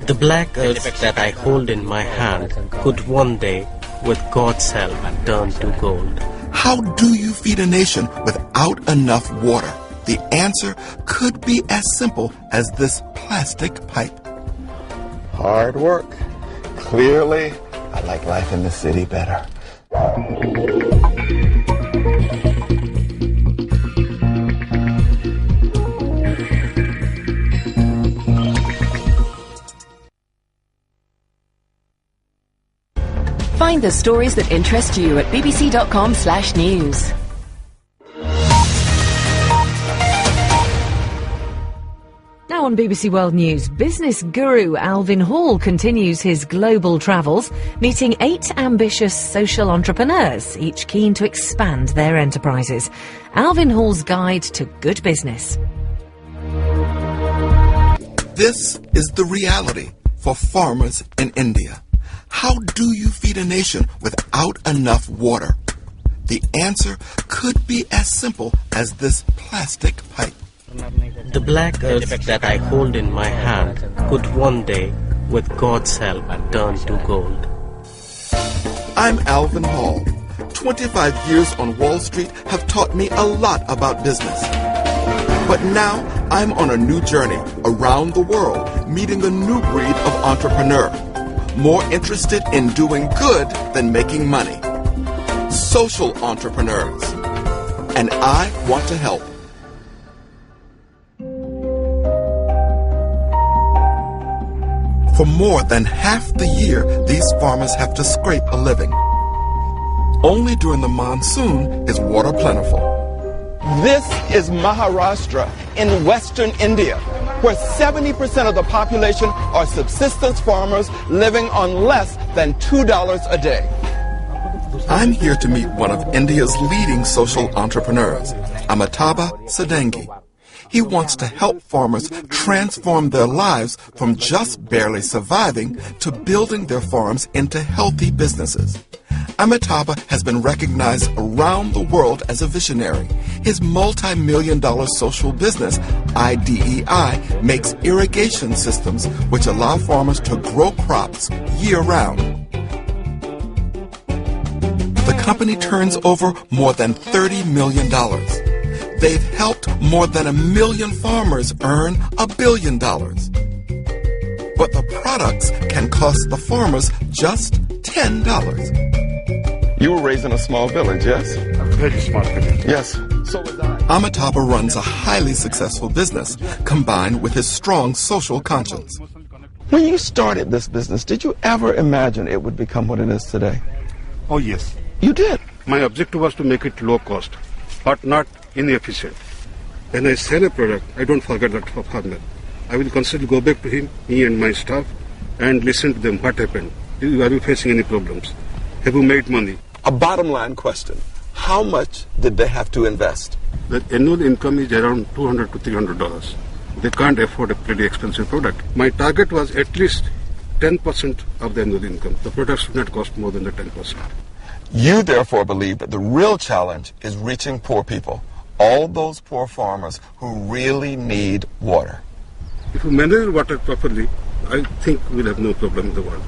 The black earth that I hold in my hand could one day, with God's help, turn to gold. How do you feed a nation without enough water? The answer could be as simple as this plastic pipe. Hard work. Clearly, I like life in the city better. Find the stories that interest you at bbc.com/news. Now on BBC World News, business guru Alvin Hall continues his global travels, meeting 8 ambitious social entrepreneurs, each keen to expand their enterprises. Alvin Hall's guide to good business. This is the reality for farmers in India. How do you feed a nation without enough water? The answer could be as simple as this plastic pipe. The black earth that I hold in my hand could one day, with God's help, turn to gold. I'm Alvin Hall. 25 years on Wall Street have taught me a lot about business. But now I'm on a new journey around the world, meeting a new breed of entrepreneur, more interested in doing good than making money. Social entrepreneurs. And I want to help. For more than half the year, these farmers have to scrape a living. Only during the monsoon is water plentiful. This is Maharashtra in western India, where 70% of the population are subsistence farmers living on less than $2 a day. I'm here to meet one of India's leading social entrepreneurs, Amitabh Sadangi. He wants to help farmers transform their lives from just barely surviving to building their farms into healthy businesses. Amitabh has been recognized around the world as a visionary. His multi-million-dollar social business, IDEI, makes irrigation systems which allow farmers to grow crops year-round. The company turns over more than $30 million. They've helped more than 1 million farmers earn $1 billion. But the products can cost the farmers just $10. You were raised in a small village, yes? A very small village. Yes. So was I. Amitabh runs a highly successful business, combined with his strong social conscience. When you started this business, did you ever imagine it would become what it is today? Oh, yes. You did? My objective was to make it low cost, but not inefficient. When I sell a product, I don't forget that for farmer. I will constantly go back to him, me and my staff, and listen to them. What happened? Are you facing any problems? Have you made money? A bottom line question. How much did they have to invest? The annual income is around $200 to $300. They can't afford a pretty expensive product. My target was at least 10% of the annual income. The product should not cost more than the 10%. You therefore believe that the real challenge is reaching poor people, all those poor farmers who really need water. If we manage water properly, I think we'll have no problem in the world.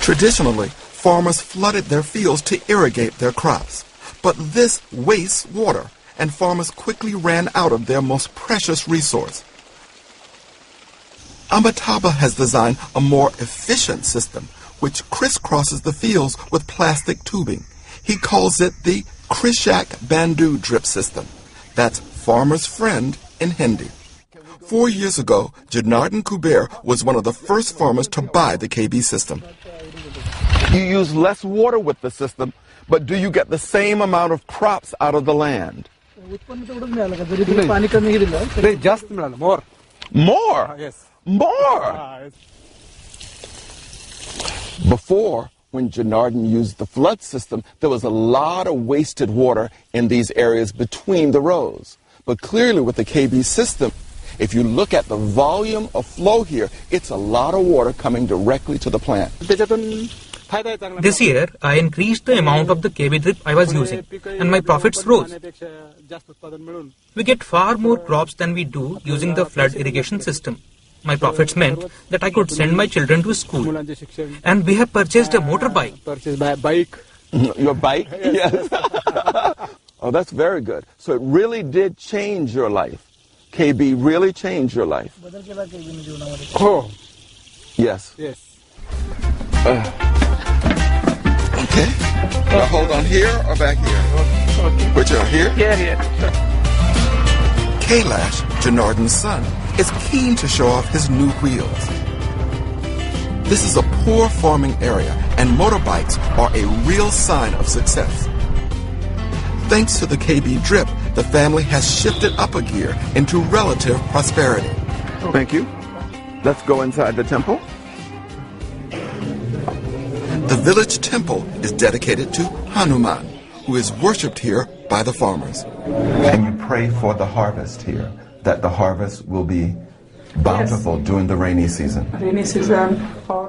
Traditionally, farmers flooded their fields to irrigate their crops. But this wastes water, and farmers quickly ran out of their most precious resource. Amitabh has designed a more efficient system which crisscrosses the fields with plastic tubing. He calls it the Krishak Bandhu drip system. That's farmer's friend in Hindi. 4 years ago, Janardhan Kuber was one of the first farmers to buy the KB system. You use less water with the system, but do you get the same amount of crops out of the land? More. More? Yes. More! Before, when Janardhan used the flood system, there was a lot of wasted water in these areas between the rows. But clearly with the KB system, if you look at the volume of flow here, it's a lot of water coming directly to the plant. This year, I increased the amount of the KB drip I was using, and my profits rose. We get far more crops than we do using the flood irrigation system. My profits meant that I could send my children to school. And we have purchased a motorbike. Your bike? Yes. Oh, that's very good. So it really did change your life. KB really changed your life. Oh. Yes. Yes. Okay. Now hold on here or back here? Okay. Which are here? Here. Kailash, Janardhan's son, is keen to show off his new wheels. This is a poor farming area, and motorbikes are a real sign of success. Thanks to the KB drip, the family has shifted up a gear into relative prosperity. Thank you. Let's go inside the temple. The village temple is dedicated to Hanuman, who is worshipped here by the farmers. And you pray for the harvest here, that the harvest will be bountiful during the rainy season.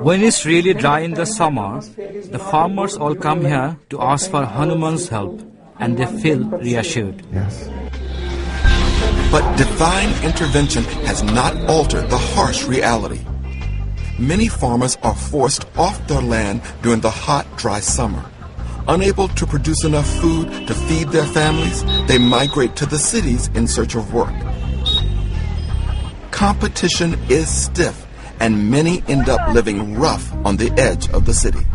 When it's really dry in the summer, the farmers all come here to ask for Hanuman's help, and they feel reassured. Yes. But divine intervention has not altered the harsh reality. Many farmers are forced off their land during the hot, dry summer. Unable to produce enough food to feed their families, they migrate to the cities in search of work. Competition is stiff, and many end up living rough on the edge of the city.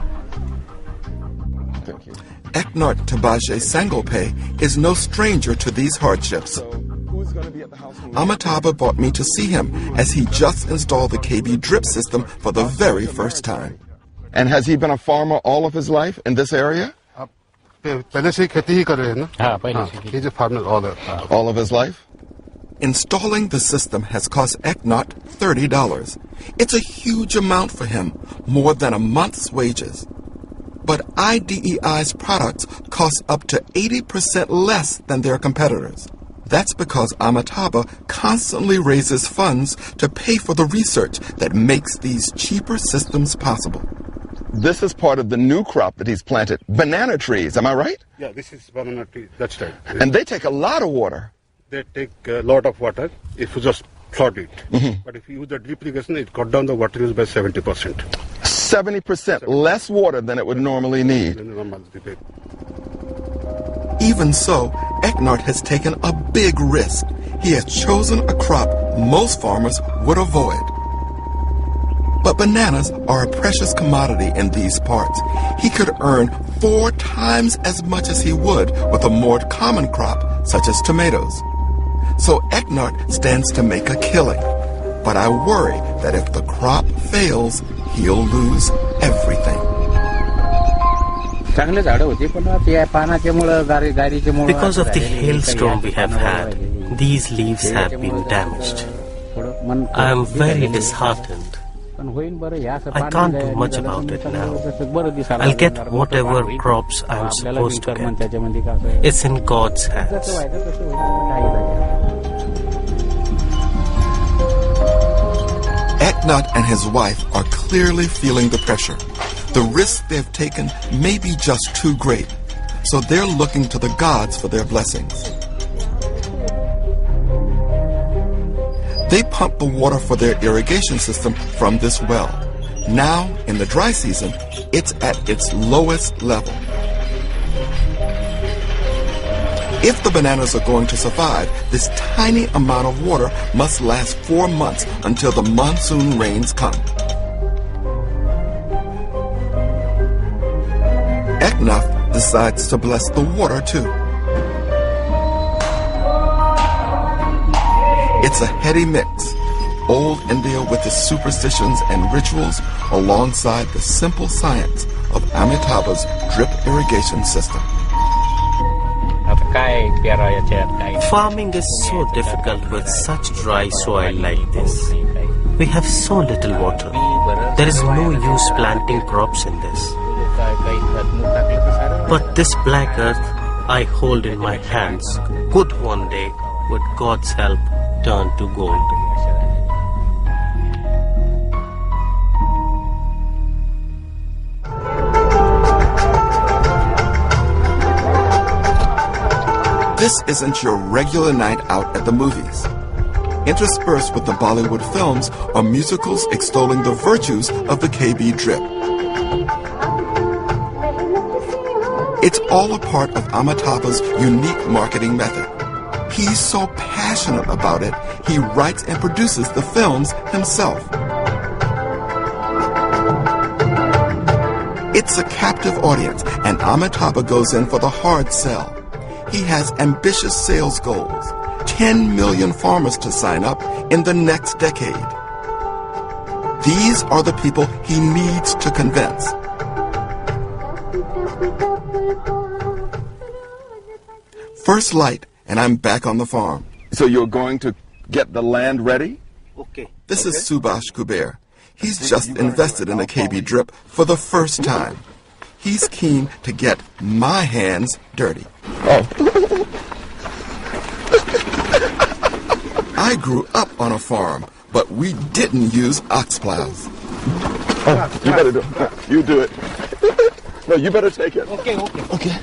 Thank you. Eknart Tabaje Sangolpe is no stranger to these hardships. Who's going to be at the house? Amitabha brought me to see him as he just installed the KB drip system for the very first time. And has he been a farmer all of his life in this area? पहले से ही खेती ही कर रहे हैं ना? He's a farmer All of his life? Installing the system has cost Eknart $30. It's a huge amount for him, more than a month's wages. But IDEI's products cost up to 80% less than their competitors. That's because Amitabha constantly raises funds to pay for the research that makes these cheaper systems possible. This is part of the new crop that he's planted, banana trees, am I right? Yeah, this is banana tree, that's right. And they take a lot of water. They take a lot of water if you just flood it. Mm-hmm. But if you use the drip irrigation, it cut down the water use by 70%. 70% less water than it would normally need. Even so, Eknart has taken a big risk. He has chosen a crop most farmers would avoid. But bananas are a precious commodity in these parts. He could earn 4 times as much as he would with a more common crop, such as tomatoes. So Eknart stands to make a killing. But I worry that if the crop fails, he'll lose everything. Because of the hailstorm we have had, these leaves have been damaged. I am very disheartened. I can't do much about it now. I'll get whatever crops I'm supposed to get. It's in God's hands. Eknat and his wife are clearly feeling the pressure. The risks they've taken may be just too great, so they're looking to the gods for their blessings. They pump the water for their irrigation system from this well. Now, in the dry season, it's at its lowest level. If the bananas are going to survive, this tiny amount of water must last 4 months until the monsoon rains come. Eknaf decides to bless the water too. It's a heady mix. Old India with its superstitions and rituals alongside the simple science of Amitabha's drip irrigation system. Farming is so difficult with such dry soil like this. We have so little water. There is no use planting crops in this. But this black earth I hold in my hands could one day, with God's help, turn to gold. this isn't your regular night out at the movies. Interspersed with the Bollywood films are musicals extolling the virtues of the KB drip. It's all a part of Amitabh's unique marketing method. He's so passionate about it, he writes and produces the films himself. It's a captive audience, and Amitabh goes in for the hard sell. He has ambitious sales goals. 10 million farmers to sign up in the next decade. These are the people he needs to convince. First light, and I'm back on the farm. So you're going to get the land ready? Okay. This is Subhash Kuber. He's just invested in a KB drip for the first time. He's keen to get my hands dirty. Oh. I grew up on a farm, but we didn't use ox plows. Oh, you better do it. You do it. No, you better take it. Okay. Okay.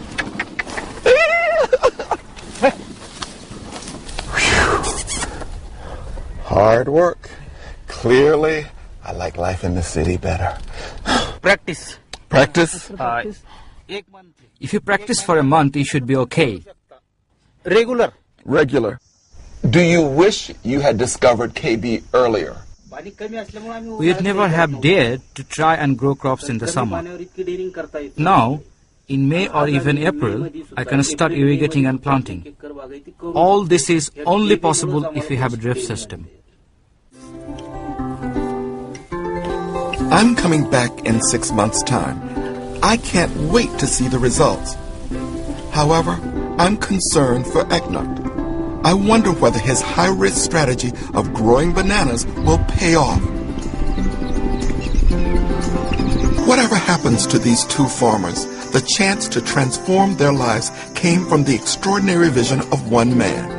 Hard work. Clearly, I like life in the city better. Practice. Practice? If you practice for a month, you should be okay. Regular. Regular. Do you wish you had discovered KB earlier? We would never have dared to try and grow crops in the summer. Now, in May or even April, I can start irrigating and planting. All this is only possible if we have a drip system. I'm coming back in 6 months' time. I can't wait to see the results. However, I'm concerned for Eknath. I wonder whether his high-risk strategy of growing bananas will pay off. Whatever happens to these two farmers, the chance to transform their lives came from the extraordinary vision of one man,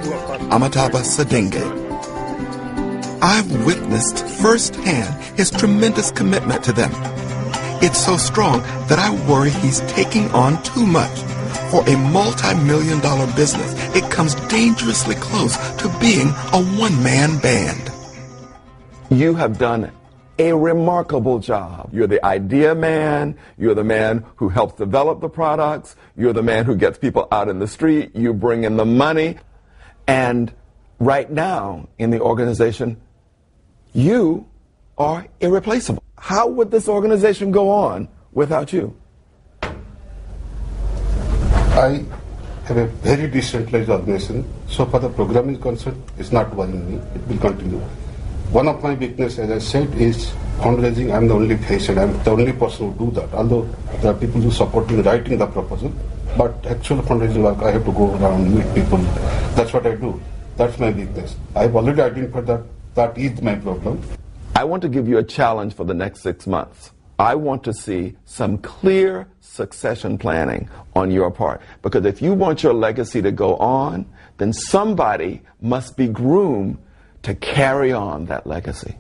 Amitabh Sadenge. I've witnessed firsthand his tremendous commitment to them. It's so strong that I worry he's taking on too much. For a multi-million-dollar business, it comes dangerously close to being a one-man band. You have done a remarkable job. You're the idea man. You're the man who helps develop the products. You're the man who gets people out in the street. You bring in the money. And right now in the organization, you are irreplaceable. How would this organization go on without you? I have a very decentralized organization. So far the program is concerned, it's not worrying me. It will continue. One of my weaknesses, as I said, is fundraising. I'm the only face and I'm the only person who do that. Although there are people who support me in writing the proposal, but actual fundraising work, I have to go around, meet people. That's what I do. That's my weakness. I've already identified that that is my problem. I want to give you a challenge for the next 6 months. I want to see some clear succession planning on your part. Because if you want your legacy to go on, then somebody must be groomed to carry on that legacy.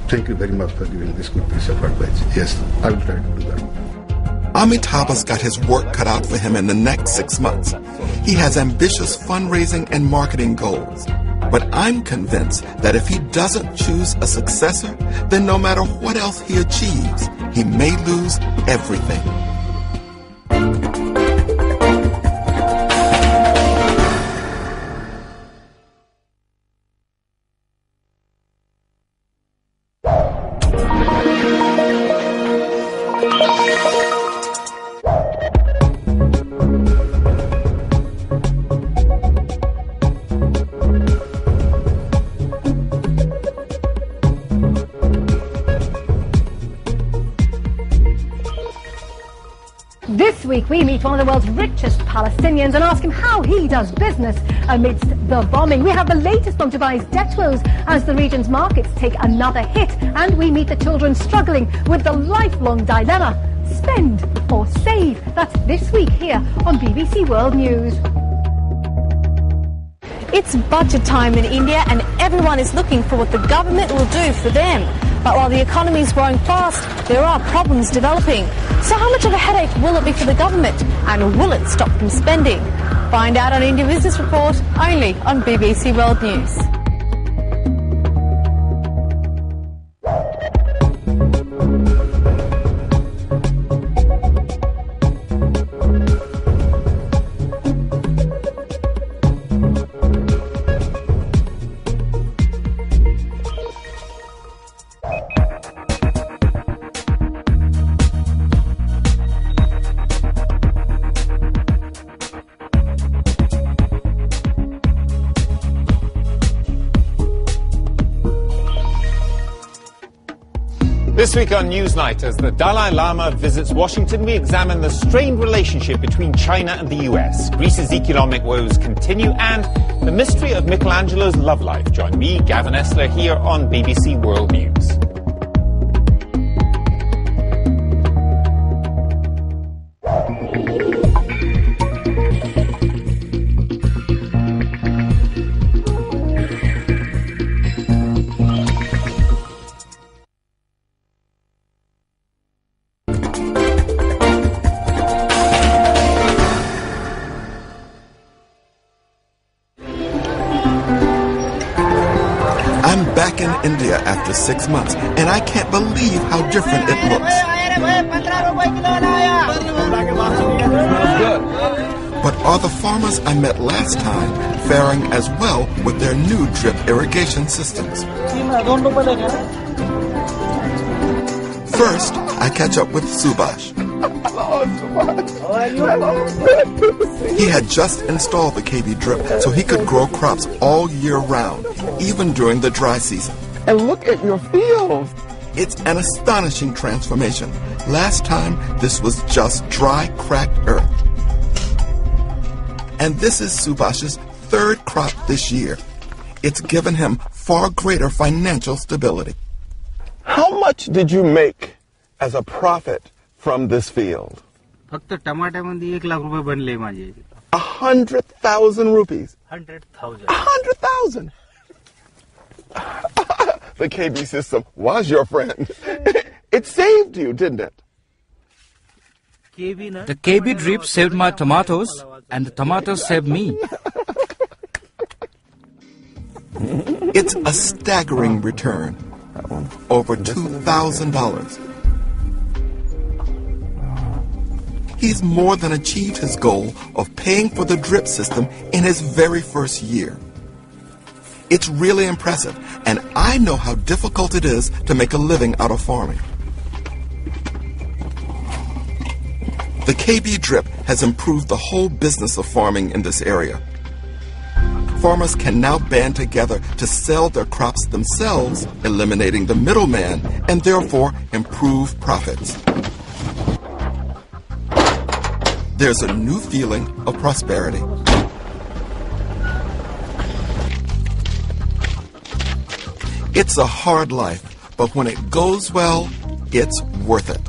Thank you very much for giving this good piece of advice. Yes, I will try to do that. Amitabh's got his work cut out for him in the next 6 months. He has ambitious fundraising and marketing goals. But I'm convinced that if he doesn't choose a successor, then no matter what else he achieves, he may lose everything. This week we meet one of the world's richest Palestinians and ask him how he does business amidst the bombing. We have the latest on Dubai's debt woes as the region's markets take another hit, and we meet the children struggling with the lifelong dilemma, spend or save. That's this week here on BBC World News. It's budget time in India and everyone is looking for what the government will do for them. But while the economy is growing fast, there are problems developing. So how much of a headache will it be for the government, and will it stop them spending? Find out on India Business Report only on BBC World News. This week on Newsnight, as the Dalai Lama visits Washington, we examine the strained relationship between China and the US. Greece's economic woes continue, and the mystery of Michelangelo's love life. Join me, Gavin Esler, here on BBC World News. Back in India after 6 months, and I can't believe how different it looks. But are the farmers I met last time faring as well with their new drip irrigation systems? First, I catch up with Subhash. He had just installed the KB drip so he could grow crops all year round, even during the dry season. And look at your field. It's an astonishing transformation. Last time, this was just dry, cracked earth. And this is Subhash's third crop this year. It's given him far greater financial stability. How much did you make as a profit from this field? फक्त टमाट्यामध्ये 1 लाख रुपये बनले माझे. 100,000 rupees. 100,000. 100,000. The KB system was your friend. It saved you, didn't it? The KB drip saved my tomatoes, and the tomatoes saved me. It's a staggering return. Over $2,000. He's more than achieved his goal of paying for the drip system in his very first year. It's really impressive, and I know how difficult it is to make a living out of farming. The KB drip has improved the whole business of farming in this area. Farmers can now band together to sell their crops themselves, eliminating the middleman, and therefore improve profits. There's a new feeling of prosperity. It's a hard life, but when it goes well, it's worth it.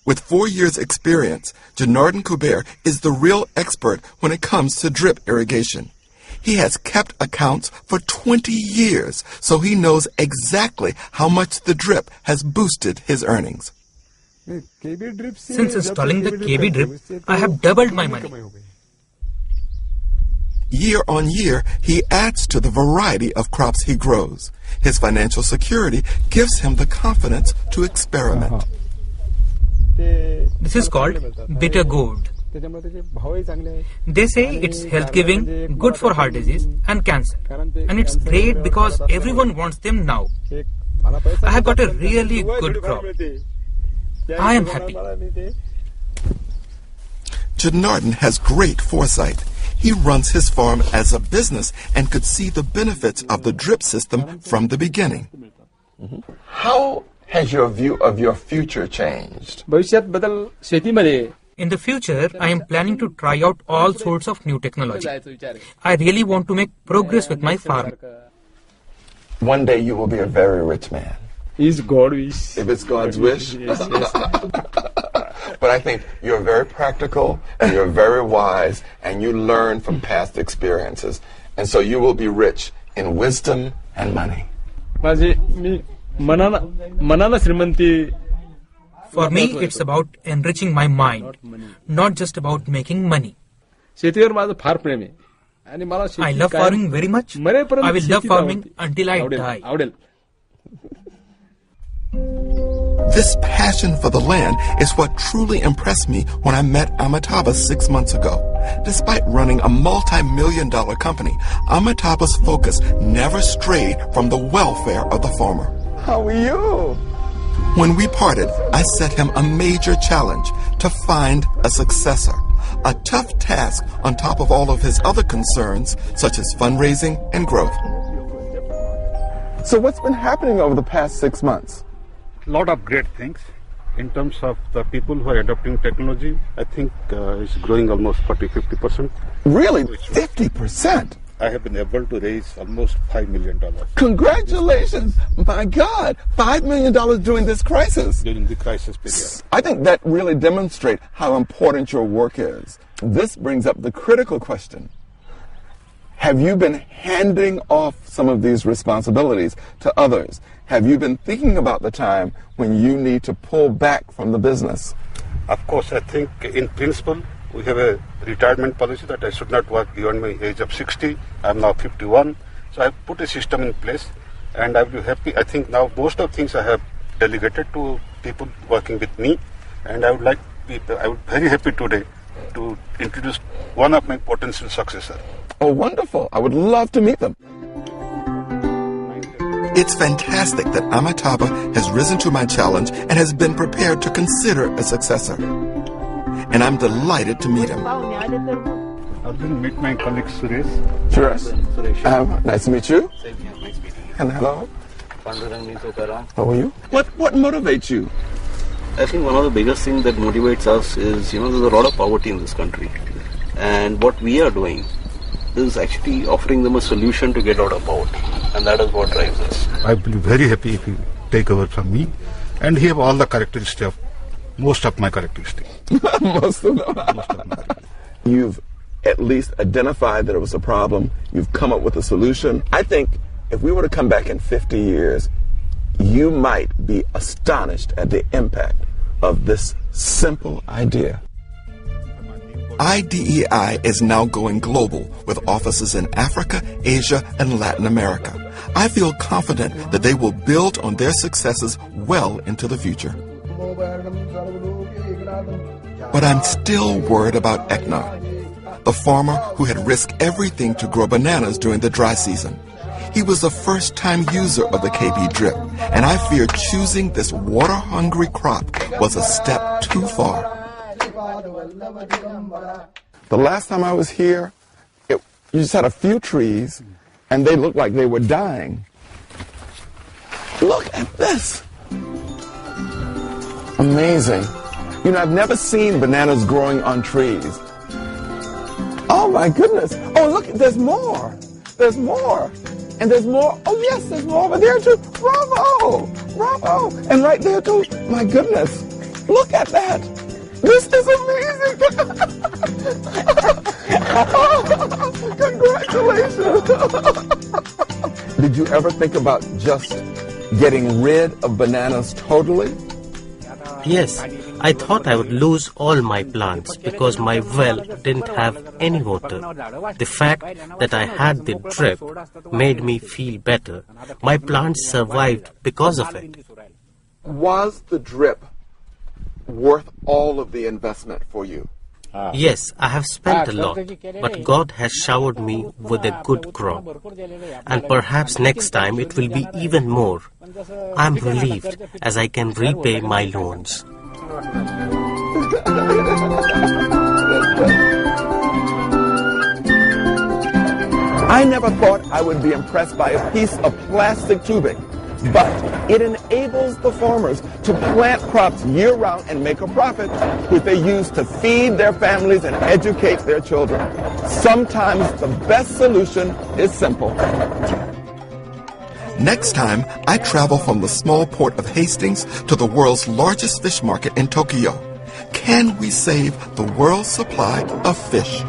With 4 years' experience, Janardhan Kuber is the real expert when it comes to drip irrigation. He has kept accounts for 20 years, so he knows exactly how much the drip has boosted his earnings. Since installing the KB drip, I have doubled my money. Year on year, he adds to the variety of crops he grows. His financial security gives him the confidence to experiment. This is called bitter gourd. They say it's health-giving, good for heart disease and cancer. And it's great because everyone wants them now. I have got a really good crop. I am happy. Janardhan has great foresight. He runs his farm as a business and could see the benefits of the drip system from the beginning. How has your view of your future changed? In the future, I am planning to try out all sorts of new technology. I really want to make progress with my farm. One day you will be a very rich man. Is God wish. If it's God's wish. Yes. But I think you're very practical and you're very wise and you learn from past experiences. And so you will be rich in wisdom and money. For me, it's about enriching my mind, not just about making money. I love farming very much. I will love farming until I die. This passion for the land is what truly impressed me when I met Amitabh 6 months ago. Despite running a multi-million-dollar company, Amitabh's focus never strayed from the welfare of the farmer. How are you? When we parted, I set him a major challenge to find a successor. A tough task on top of all of his other concerns, such as fundraising and growth. So what's been happening over the past 6 months? A lot of great things. In terms of the people who are adopting technology, I think it's growing almost 40-50%. Really? 50%? I have been able to raise almost $5 million. Congratulations! My God, $5 million during this crisis. During the crisis period. I think that really demonstrates how important your work is. This brings up the critical question. Have you been handing off some of these responsibilities to others? Have you been thinking about the time when you need to pull back from the business? Of course, I think in principle, we have a retirement policy that I should not work beyond my age of 60. I'm now 51. So I've put a system in place and I'll be happy. I think now most of things I have delegated to people working with me, and I would be very happy today to introduce one of my potential successors. Oh, wonderful. I would love to meet them. It's fantastic that Amitabh has risen to my challenge and has been prepared to consider a successor. And I'm delighted to meet him. Alvin, meet my colleague Suresh. Suresh. Nice to meet you. And hello. How are you? What motivates you? I think one of the biggest things that motivates us is, there's a lot of poverty in this country. And what we are doing is actually offering them a solution to get out of poverty. And that is what drives us. I will be very happy if you take over from me. And he have all the characteristics of, most of my characteristics. Most of them. You've at least identified that it was a problem. You've come up with a solution. I think if we were to come back in 50 years, you might be astonished at the impact of this simple idea. IDEI is now going global with offices in Africa, Asia, and Latin America. I feel confident that they will build on their successes well into the future. But I'm still worried about Eknar, the farmer who had risked everything to grow bananas during the dry season. He was a first-time user of the KB drip, and I fear choosing this water-hungry crop was a step too far. The last time I was here, you just had a few trees, and they looked like they were dying. Look at this. Amazing. I've never seen bananas growing on trees. Oh, my goodness. Oh, look, there's more. There's more. And there's more. Oh, yes, there's more over there, too. Bravo. Bravo. And right there, too. My goodness. Look at that. This is amazing. Congratulations. Did you ever think about just getting rid of bananas totally? Yes, I thought I would lose all my plants because my well didn't have any water. The fact that I had the drip made me feel better. My plants survived because of it. Was the drip worth all of the investment for you? Yes, I have spent a lot, but God has showered me with a good crop. And perhaps next time it will be even more. I am relieved as I can repay my loans. I never thought I would be impressed by a piece of plastic tubing, but it enables the farmers to plant crops year-round and make a profit, which they use to feed their families and educate their children. Sometimes the best solution is simple. Next time, I travel from the small port of Hastings to the world's largest fish market in Tokyo. Can we save the world's supply of fish?